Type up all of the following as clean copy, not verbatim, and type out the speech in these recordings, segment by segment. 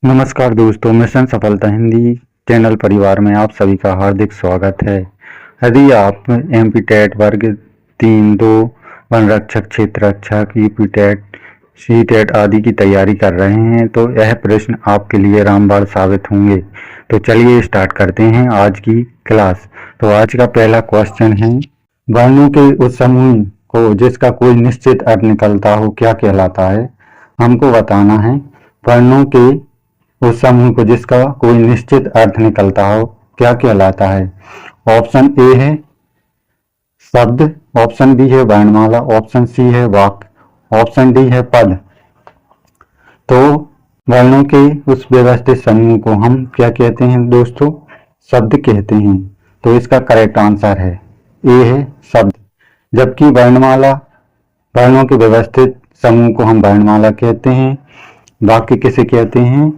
नमस्कार दोस्तों, मिशन सफलता हिंदी चैनल परिवार में आप सभी का हार्दिक स्वागत है। यदि आप एमपी टेट वर्ग 3-2 वन रक्षक, क्षेत्र रक्षक, यूपी टेट, सी टेट आदि की तैयारी कर रहे हैं तो यह प्रश्न आपके लिए रामबाण साबित होंगे। तो चलिए स्टार्ट करते हैं आज की क्लास। तो आज का पहला क्वेश्चन है, वर्णों के उस समूह को जिसका कोई निश्चित अर्थ निकलता हो क्या कहलाता है। हमको बताना है वर्णों के उस समूह को जिसका कोई निश्चित अर्थ निकलता हो क्या कहलाता है। ऑप्शन ए है शब्द, ऑप्शन बी है वर्णमाला, ऑप्शन सी है वाक्य, ऑप्शन डी है पद। तो वर्णों के उस व्यवस्थित समूह को हम क्या कहते हैं दोस्तों? शब्द कहते हैं। तो इसका करेक्ट आंसर है ए है शब्द। जबकि वर्णमाला, वर्णों के व्यवस्थित समूह को हम वर्णमाला कहते हैं। वाक्य किसे कहते हैं?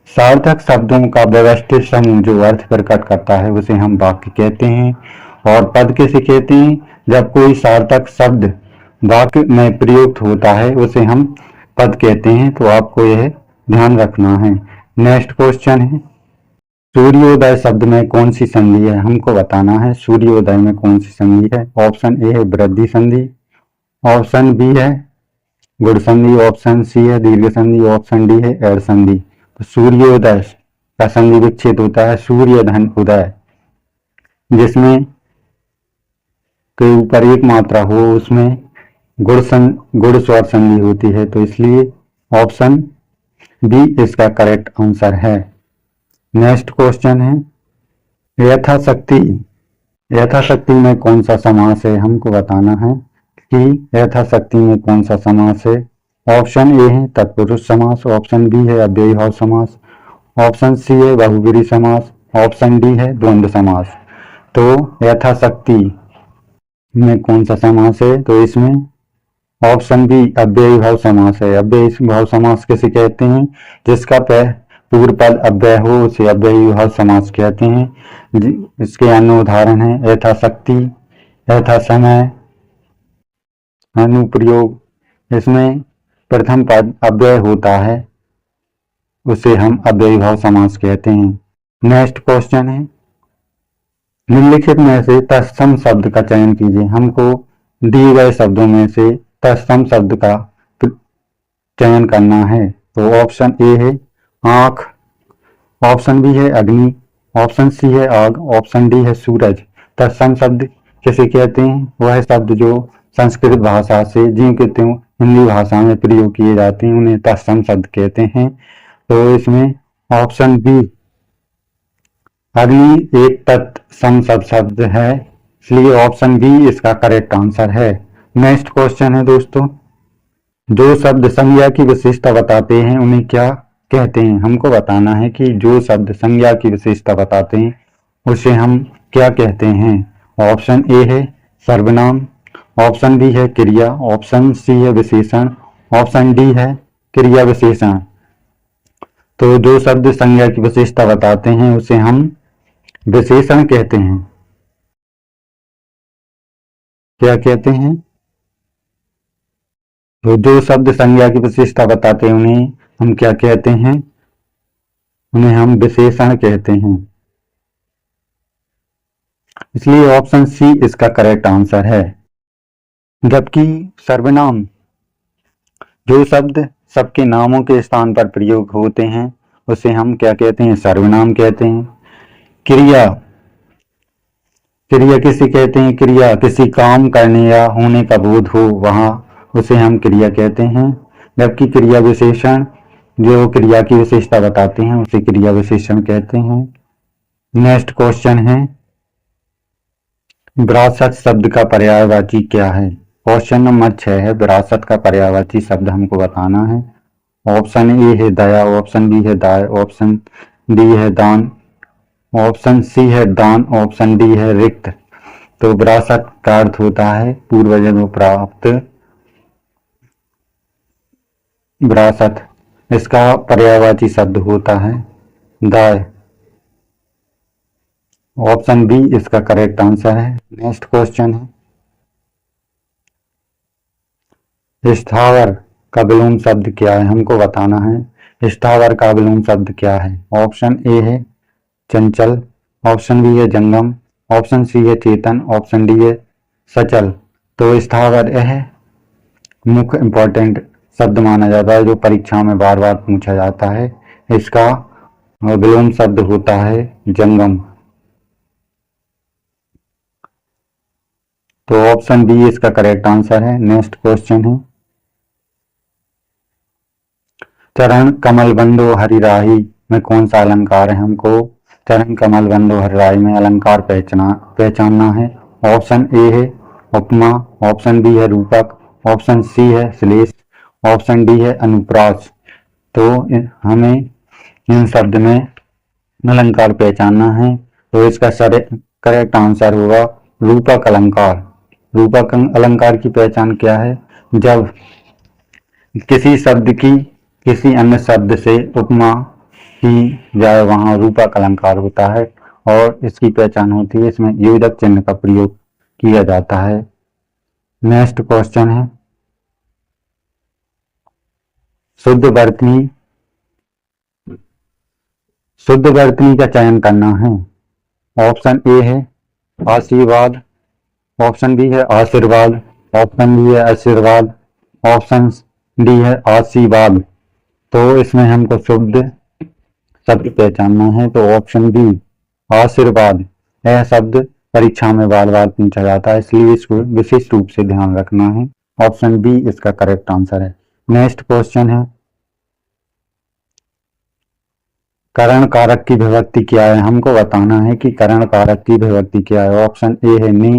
सार्थक शब्दों का व्यवस्थित समूह जो अर्थ प्रकट करता है उसे हम वाक्य कहते हैं। और पद किसे कहते हैं? जब कोई सार्थक शब्द वाक्य में प्रयुक्त होता है उसे हम पद कहते हैं। तो आपको यह ध्यान रखना है। नेक्स्ट क्वेश्चन है, सूर्योदय शब्द में कौन सी संधि है? हमको बताना है सूर्योदय में कौन सी संधि है। ऑप्शन ए है वृद्धि संधि, ऑप्शन बी है गुण संधि, ऑप्शन सी है दीर्घ संधि, ऑप्शन डी है एड़ संधि। तो सूर्योदय का संधि विच्छेद होता है सूर्य धन उदय, जिसमें के ऊपर एक मात्रा हो उसमें गुण स्वर संधि होती है। तो इसलिए ऑप्शन बी इसका करेक्ट आंसर है। नेक्स्ट क्वेश्चन है, यथाशक्ति, यथाशक्ति में कौन सा समास है? हमको बताना है कि यथाशक्ति में कौन सा समास है। ऑप्शन ए है तत्पुरुष समास, ऑप्शन बी है अव्ययी भाव समास, ऑप्शन सी है बहुब्रीहि समास, ऑप्शन डी है द्वंद्व समास। तो यथाशक्ति में कौन सा समास है? तो इसमें ऑप्शन बी अव्ययी भाव समास है। अव्ययी भाव समास किसे कहते हैं? जिसका पूर्व पद अव्यय हो उसे अव्ययी भाव समास कहते हैं। इसके अन्य उदाहरण है यथाशक्ति, यथा समय, अनुप्रयोग। इसमें प्रथम पद अव्यय होता है उसे हम अव्ययी भाव समास कहते हैं। नेक्स्ट क्वेश्चन है, निम्नलिखित में से तत्सम शब्द का चयन कीजिए। हमको दिए गए शब्दों में से तत्सम शब्द का चयन करना है। तो ऑप्शन ए है आंख, ऑप्शन बी है अग्नि, ऑप्शन सी है आग, ऑप्शन डी है सूरज। तत्सम शब्द किसे कहते हैं? वह शब्द जो संस्कृत भाषा से ज्यों के त्यों हिंदी भाषा में प्रयोग किए जाते हैं उन्हें तत्सम शब्द कहते हैं। तो इसमें ऑप्शन बी अग्नि एक तत्सम शब्द है, इसलिए ऑप्शन बी इसका करेक्ट आंसर है। नेक्स्ट क्वेश्चन है दोस्तों, जो शब्द संज्ञा की विशेषता बताते हैं उन्हें क्या कहते हैं? हमको बताना है कि जो शब्द संज्ञा की विशेषता बताते हैं उसे हम क्या कहते हैं। ऑप्शन ए है सर्वनाम, ऑप्शन बी है क्रिया, ऑप्शन सी है विशेषण, ऑप्शन डी है क्रिया विशेषण। तो जो शब्द संज्ञा की विशेषता बताते हैं उसे हम विशेषण कहते हैं। क्या कहते हैं? तो जो शब्द संज्ञा की विशेषता बताते हैं उन्हें हम क्या कहते हैं? उन्हें हम विशेषण कहते हैं। इसलिए ऑप्शन सी इसका करेक्ट आंसर है। जबकि सर्वनाम, जो शब्द सबके नामों के स्थान पर प्रयोग होते हैं उसे हम क्या कहते हैं? सर्वनाम कहते हैं। क्रिया, क्रिया किसे कहते हैं? क्रिया किसी काम करने या होने का बोध हो वहां उसे हम क्रिया कहते हैं। जबकि क्रिया विशेषण, जो क्रिया की विशेषता बताते हैं उसे क्रिया विशेषण कहते हैं। नेक्स्ट क्वेश्चन है, विरासत शब्द का पर्यायवाची क्या है? क्वेश्चन नंबर 6 है, विरासत का पर्यायवाची शब्द हमको बताना है। ऑप्शन ए है दया, ऑप्शन बी है दाय, ऑप्शन डी है दान, ऑप्शन सी है दान, ऑप्शन डी है रिक्त। तो विरासत का अर्थ होता है पूर्वजन्म प्राप्त विरासत। इसका पर्यायवाची शब्द होता है दाय। ऑप्शन बी इसका करेक्ट आंसर है। नेक्स्ट क्वेश्चन है, स्थावर का विलोम शब्द क्या है? हमको बताना है स्थावर का विलोम शब्द क्या है? ऑप्शन ए है चंचल, ऑप्शन बी है जंगम, ऑप्शन सी है चेतन, ऑप्शन डी है सचल। तो स्थावर यह मुख्य इंपॉर्टेंट शब्द माना जाता है जो परीक्षा में बार बार पूछा जाता है। इसका विलोम शब्द होता है जंगम। तो ऑप्शन बी इसका करेक्ट आंसर है। नेक्स्ट क्वेश्चन है, चरण कमल बंदो हरिराही में कौन सा अलंकार है? हमको चरण कमल बंदो हरिराही में अलंकार पहचानना है। ऑप्शन ए है उपमा, ऑप्शन बी है रूपक, ऑप्शन सी है श्लेष, ऑप्शन डी है अनुप्रास। तो हमें इन शब्द में अलंकार पहचानना है। तो इसका करेक्ट आंसर होगा रूपक अलंकार। रूपक अलंकार की पहचान क्या है? जब किसी शब्द की किसी अन्य शब्द से उपमा की जाए वहां रूपक अलंकार होता है और इसकी पहचान होती है इसमें योजक चिन्ह का प्रयोग किया जाता है। नेक्स्ट क्वेश्चन है, शुद्ध वर्तनी का चयन करना है। ऑप्शन ए है आशीर्वाद, ऑप्शन बी है आशीर्वाद, ऑप्शन बी है आशीर्वाद, ऑप्शन डी है आशीर्वाद। तो इसमें हमको शुद्ध शब्द पहचानना है। तो ऑप्शन बी आशीर्वाद, यह शब्द परीक्षा में बार बार पूछा जाता है इसलिए इसको विशिष्ट रूप से ध्यान रखना है। ऑप्शन बी इसका करेक्ट आंसर है। नेक्स्ट क्वेश्चन है, करण कारक की विभक्ति क्या है? हमको बताना है कि करण कारक की विभक्ति क्या है। ऑप्शन ए है ने,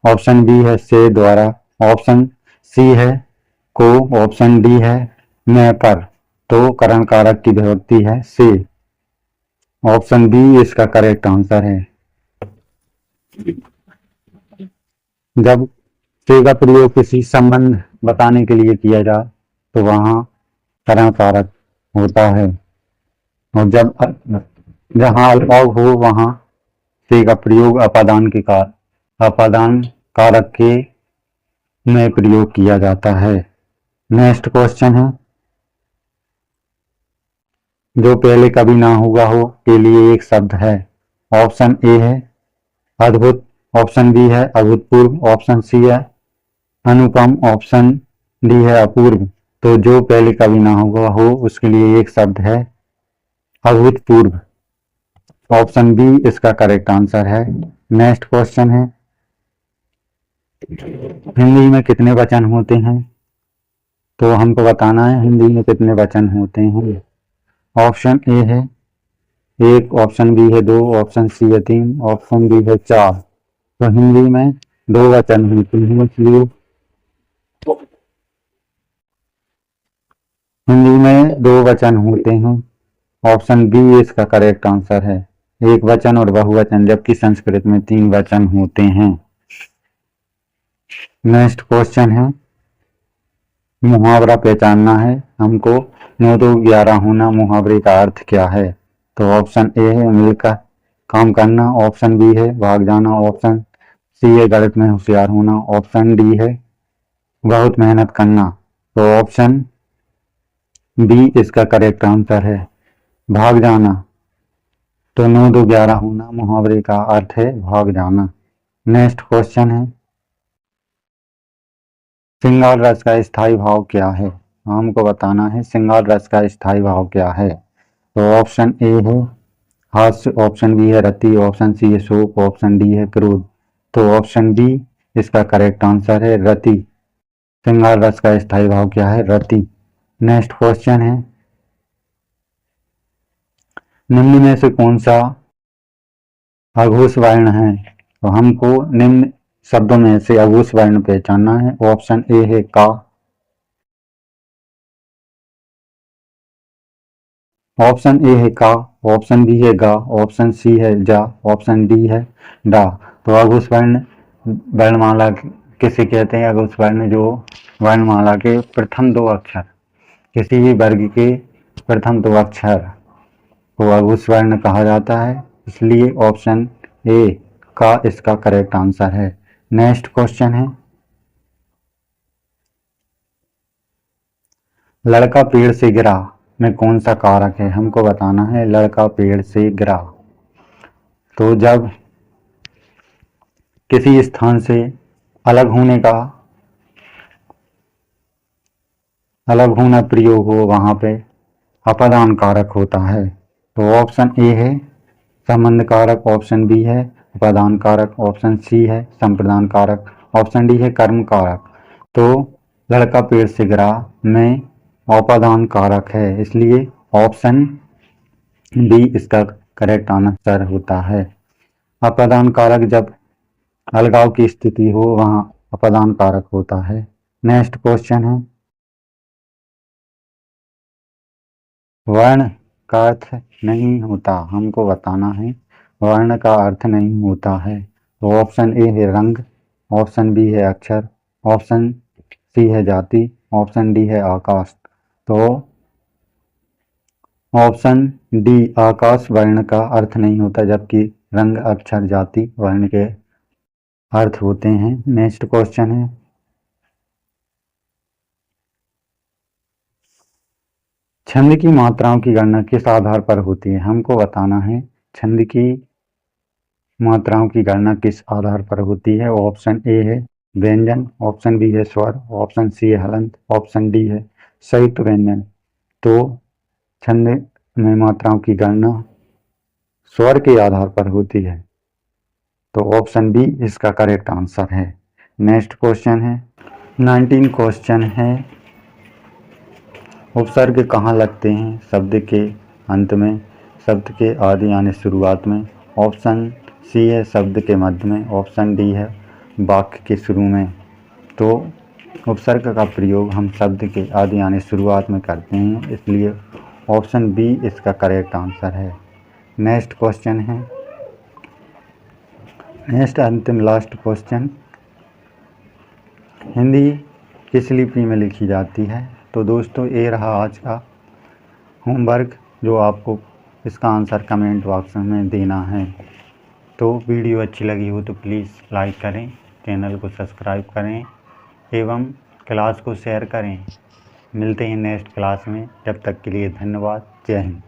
ऑप्शन बी है से द्वारा, ऑप्शन सी है को, ऑप्शन डी है न पर। तो करण कारक की विभक्ति है से। ऑप्शन बी इसका करेक्ट आंसर है। जब से का प्रयोग किसी संबंध बताने के लिए किया जाए तो वहां करण कारक होता है और जब जहां अल्पौग हो वहां से का प्रयोग अपादान कारक के में प्रयोग किया जाता है। नेक्स्ट क्वेश्चन है, जो पहले कभी ना हुआ हो के लिए एक शब्द है। ऑप्शन ए है अद्भुत, ऑप्शन बी है अभूतपूर्व, ऑप्शन सी है अनुपम, ऑप्शन डी है अपूर्व। तो जो पहले कभी ना हुआ हो उसके लिए एक शब्द है अभूतपूर्व। ऑप्शन बी इसका करेक्ट आंसर है। नेक्स्ट क्वेश्चन है, हिंदी में कितने वचन होते हैं? तो हमको बताना है हिंदी में कितने वचन होते हैं। ऑप्शन ए है एक, ऑप्शन बी है दो, ऑप्शन सी है तीन, ऑप्शन डी है चार। तो हिंदी में दो वचन होते हैं इसलिए हिंदी में दो वचन होते हैं। ऑप्शन बी इसका करेक्ट आंसर है, एक वचन और बहुवचन, जबकि संस्कृत में तीन वचन होते हैं। नेक्स्ट क्वेश्चन है, मुहावरा पहचानना है हमको। 9 2 11 होना मुहावरे का अर्थ क्या है? तो ऑप्शन ए है मिलकर काम करना, ऑप्शन बी है भाग जाना, ऑप्शन सी है गणित में होशियार होना, ऑप्शन डी है बहुत मेहनत करना। तो ऑप्शन बी इसका करेक्ट आंसर है भाग जाना। तो 9 2 11 होना मुहावरे का अर्थ है भाग जाना। नेक्स्ट क्वेश्चन है, श्रृंगार रस का स्थायी भाव क्या है? हमको बताना है श्रृंगार रस का स्थायी भाव क्या है। तो ऑप्शन ए है हास्य, ऑप्शन बी है रति, ऑप्शन सी है शोक, ऑप्शन डी है क्रोध। तो ऑप्शन डी इसका करेक्ट आंसर है रति। श्रृंगार रस का स्थायी भाव क्या है? रति। नेक्स्ट क्वेश्चन है, निम्न में से कौन सा अघोष वर्ण है? तो हमको निम्न शब्दों में से अघोष वर्ण पहचानना है। ऑप्शन ए है का, ऑप्शन ए है का, ऑप्शन बी है गा, ऑप्शन सी है जा, ऑप्शन डी है डा। तो अघोष वर्ण वर्णमाला किसे कहते हैं? अघोष वर्ण जो वर्णमाला के प्रथम दो अक्षर, किसी भी वर्ग के प्रथम दो अक्षर को अघोष वर्ण कहा जाता है, इसलिए ऑप्शन ए का इसका करेक्ट आंसर है। नेक्स्ट क्वेश्चन है, लड़का पेड़ से गिरा में कौन सा कारक है? हमको बताना है। लड़का पेड़ से गिरा। तो जब किसी स्थान से अलग होना प्रयोग हो वहाँ पे अपादान कारक होता है। तो ऑप्शन ए है संबंध कारक, ऑप्शन बी है उपादान कारक, ऑप्शन सी है संप्रदान कारक, ऑप्शन डी है कर्म कारक। तो लड़का पेड़ से गिरा में औपादान कारक है, इसलिए ऑप्शन बी इसका करेक्ट आंसर होता है। अपादान कारक जब अलगाव की स्थिति हो वहाँ अपादान कारक होता है। नेक्स्ट क्वेश्चन है, वर्ण का अर्थ नहीं होता। हमको बताना है वर्ण का अर्थ नहीं होता है। तो ऑप्शन ए है रंग, ऑप्शन बी है अक्षर, ऑप्शन सी है जाति, ऑप्शन डी है आकाश। तो ऑप्शन डी आकाश वर्ण का अर्थ नहीं होता, जबकि रंग अक्षर जाति वर्ण के अर्थ होते हैं। नेक्स्ट क्वेश्चन है, छंद की मात्राओं की गणना किस आधार पर होती है? हमको बताना है छंद की मात्राओं की गणना किस आधार पर होती है। ऑप्शन ए है व्यंजन, ऑप्शन बी है स्वर, ऑप्शन सी है हलंत, ऑप्शन डी है संयुक्त व्यंजन। तो छंद में मात्राओं की गणना स्वर के आधार पर होती है। तो ऑप्शन बी इसका करेक्ट आंसर है। नेक्स्ट क्वेश्चन है 19 क्वेश्चन है, उपसर्ग कहाँ लगते हैं? शब्द के अंत में, शब्द के आदि यानी शुरुआत में, ऑप्शन सी है शब्द के मध्य में, ऑप्शन डी है वाक्य के शुरू में। तो उपसर्ग का प्रयोग हम शब्द के आदि यानी शुरुआत में करते हैं, इसलिए ऑप्शन बी इसका करेक्ट आंसर है। नेक्स्ट क्वेश्चन है, नेक्स्ट अंतिम लास्ट क्वेश्चन, हिंदी किस लिपि में लिखी जाती है? तो दोस्तों ये रहा आज का होमवर्क, जो आपको इसका आंसर कमेंट बॉक्स में देना है। तो वीडियो अच्छी लगी हो तो प्लीज़ लाइक करें, चैनल को सब्सक्राइब करें एवं क्लास को शेयर करें। मिलते हैं नेक्स्ट क्लास में, जब तक के लिए धन्यवाद। जय हिंद।